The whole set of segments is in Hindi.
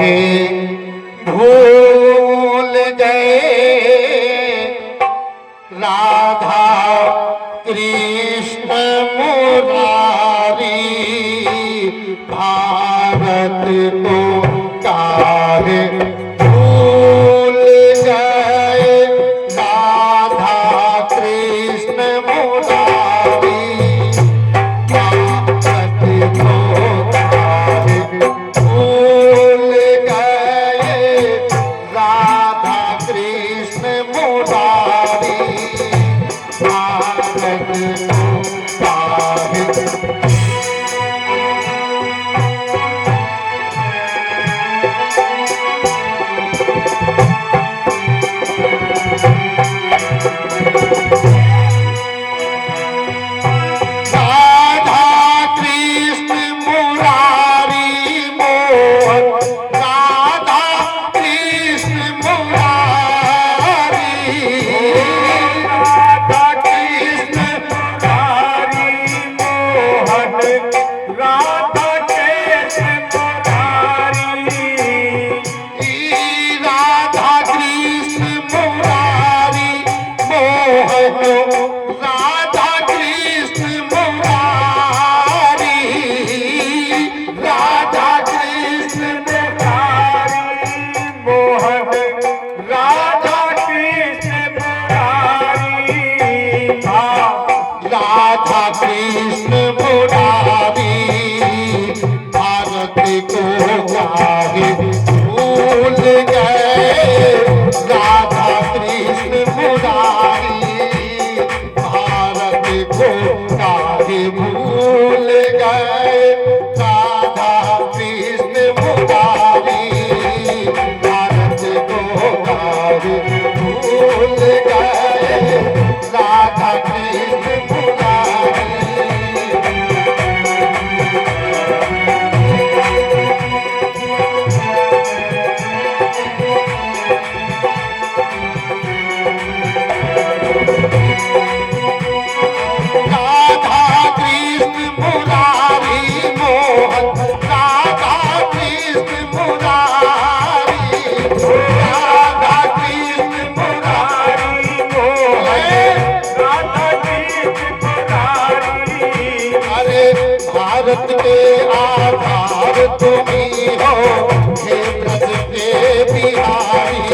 काहे भूल गए राधा कृष्ण मुरारी भारत को काहे भूल गए राधा कृष्ण मुरारी भारत को काहे भूल गए राधा कृष्ण मुरारी भारत को काहे कृष्ण मुरारी भारत को काहे भूल गए राधा कृष्ण मुरारी भारत को काहे भूल गए राधा कृष्ण मुरारी भारत को काहे भूल गए राधा कृष्ण भारत के आधार तुम्ही हो हे ब्रज के बिहारी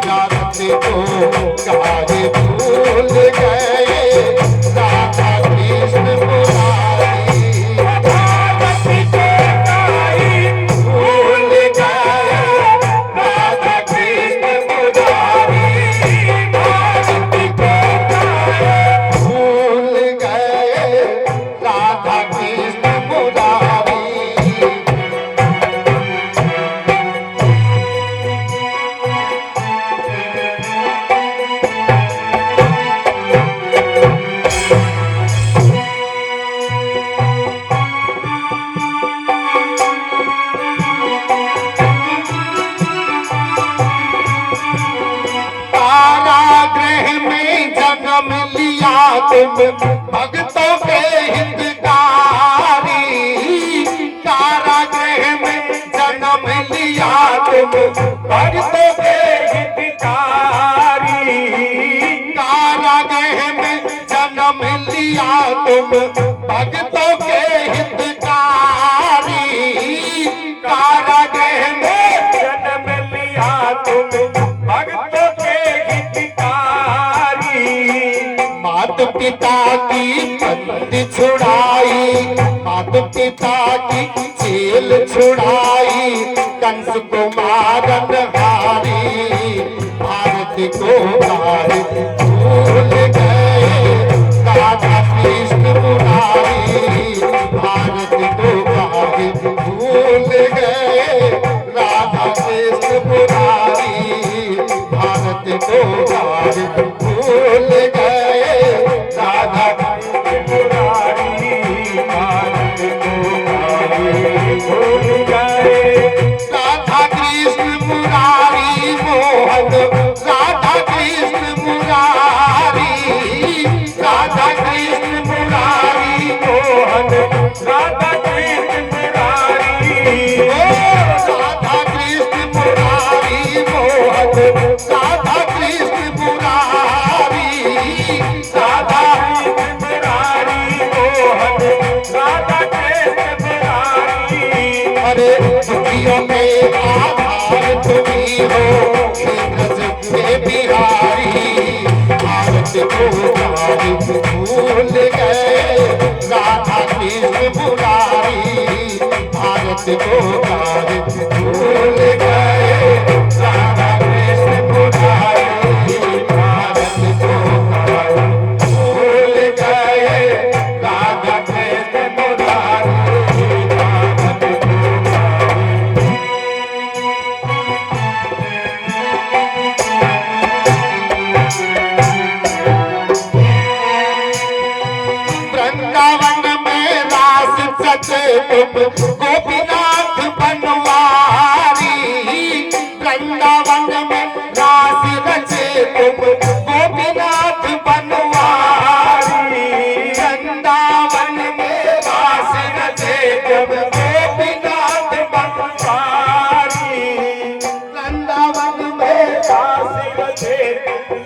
भारत को काहे भूल गए राधा कृष्ण मुरारी भारत को काहे भूल गए राधा कृष्ण मुरारी भारत को काहे भूल गए राधा कृष्ण मुरारी कारागृह में जन्म लिया तुम भक्तों के हितकारी कारागृह में जन्म लिया तुम भक्तों के हितकारी कारागृह में जन्म लिया तुम भक्तों के हितकारी कारागृह में जन्म लिया तुम भक्तों के हितकारी माता पिता की बंदी छुड़ाई माता पिता की जेल छुड़ाई कंस को मारन हारी भारत को काहे भूल गए राधा कृष्ण मुरारी भारत को काहे भूल गए राधा कृष्ण मुरारी भारत को काहे भूल गए राधा कृष्ण मुरारी भारत को काहे भूल गए राधा कृष्ण मुरारी मोहन राधा कृष्ण मुरारी राधा कृष्ण मुरारी मोहन राधा कृष्ण मुरारी राधा बड़े दुखियों के आधार तुम्ही हो, हे ब्रज के बिहारी। भारत को आज भूल गए राधा कृष्ण मुरारी, भारत को आज भूल गए राधा कृष्ण मुरारी, भारत को आज भूल गए राधा कृष्ण मुरारी, भारत को वृंदावन में रास सचे तुम गोपीनाथ बनवारी, वृंदावन में रास रचे तुम गोपीनाथ बनवारी, वृंदावन में रास रचे तुम गोपीनाथ बनवारी, वृंदावन में रास रचे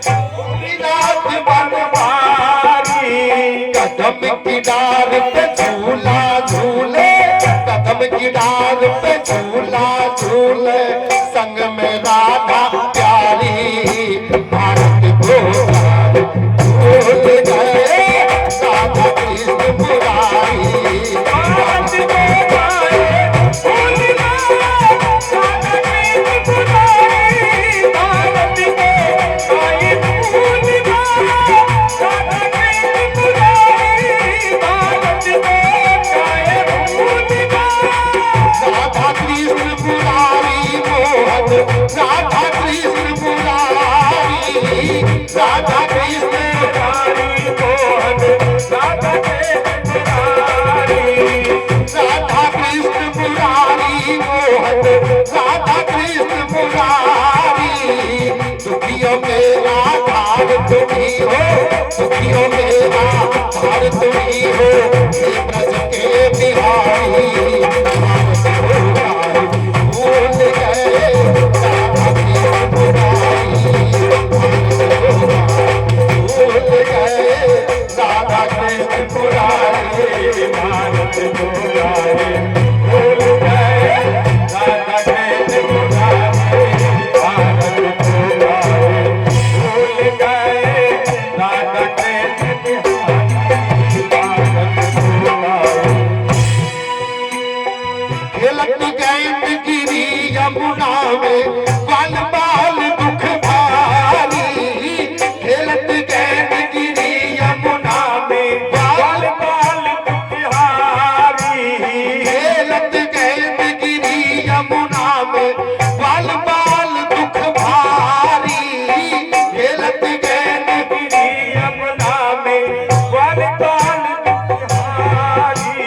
गोपीनाथ बनवारी। कदम की डार पे झूला झूले, कदम की डार पे झूला झूले, संग में राधा प्यारी, भारत को आज भूल गए राधा कृष्ण मुरारी, भारत को आज भूल गए राधा कृष्ण मुरारी, भारत को आज भूल गए राधा कृष्ण मुरारी, भारत को आज भूल गए राधा कृष्ण मुरारी मोहन, राधा कृष्ण मुरारी, राधा कृष्ण मुरारी मोहन, राधा कृष्ण मुरारी, राधा कृष्ण मुरारी मोहन, राधा कृष्ण मुरारी। दुखियों के आधार तुम्ही हो, दुखियों के आधार तुम्ही हो, हे ब्रज के बिहारी, भारत को आज भूल गए राधा कृष्ण मुरारी, भारत को आज भूल गए राधा कृष्ण मुरारी, भारत को आज भूल गए राधा कृष्ण मुरारी, भारत को आज भूल गए राधा कृष्ण बिहारी, भारत को आज खेलत गैंद गिरी यमुना में बाल बाल दुख भारी, खेलत गैंद गिरी यमुना में बाल बाल दुख हारी, खेलत गैंद गिरी यमुना में बाल बाल दुख भारी, खेलत गैंद गिरी यमुना में बाल बाल दुख हारी।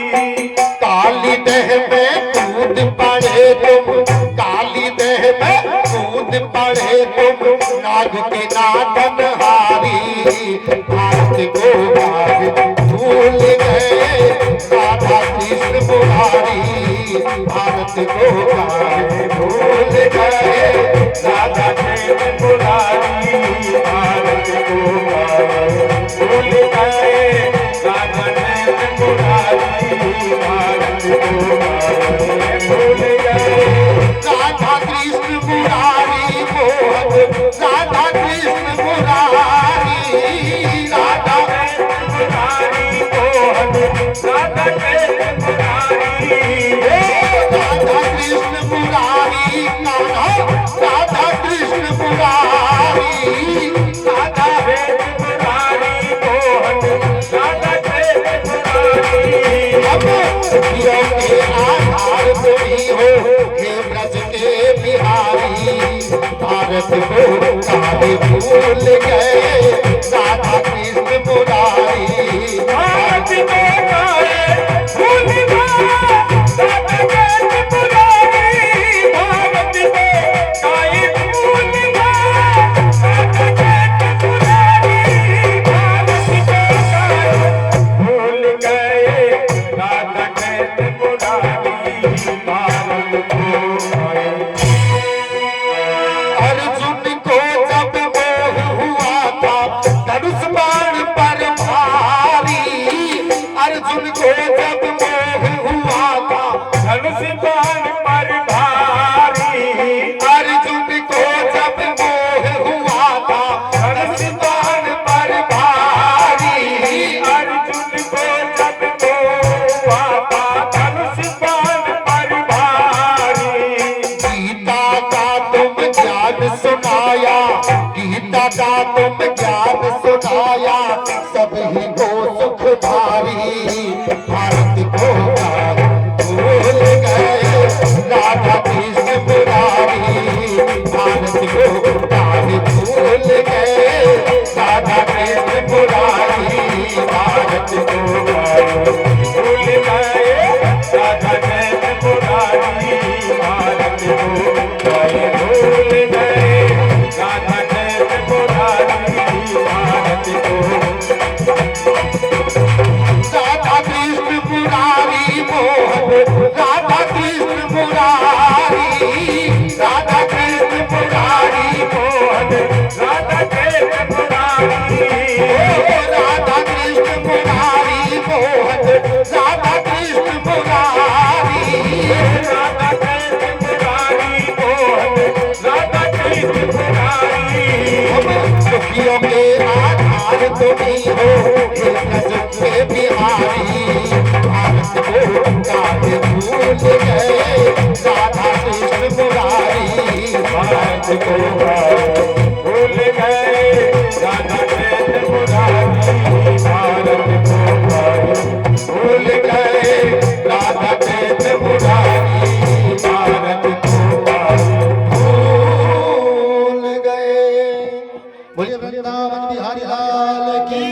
काली देह में कूद पड़े तुम, काली देह में कूद पड़े तुम, नाग के नाटन हारी, भारत को आज भूल गए राधा कृष्ण मुरारी, भारत को आज भूल गए राधा कृष्ण मुरारी, भारत को आज भूल गए राधा कृष्ण मुरारी, भारत को आज भूल गए राधा कृष्ण मुरारी मोहन, राधा कृष्ण मुरारी, राधा कृष्ण मुरारी मोहन, राधा कृष्ण मुरारी, राधा कृष्ण मुरारी कान्हा, राधा कृष्ण मुरारी, राधा कृष्ण मुरारी मोहन, राधा कृष्ण मुरारी। दुखियों के आधार तुम्ही हो, हे ब्रज के बिहारी, भारत को आज भूल गए राधा कृष्ण मुरारी, भारत को आज भूल गए राधा कृष्ण मुरारी, भारत को आज भूल गए राधा कृष्ण मुरारी, भारत को आज भूल गए राधा कृष्ण मुरारी, भारत को आज। अर्जुन को जब मोह हुआ था राधे भूल गए राधा कृष्ण मुरारी भारत को भूल गए राधा कृष्ण मुरारी भारत को भूल गए राधा कृष्ण मुरारी भारत को भूल गए। बोलिए वृंदावन बिहारी लाल की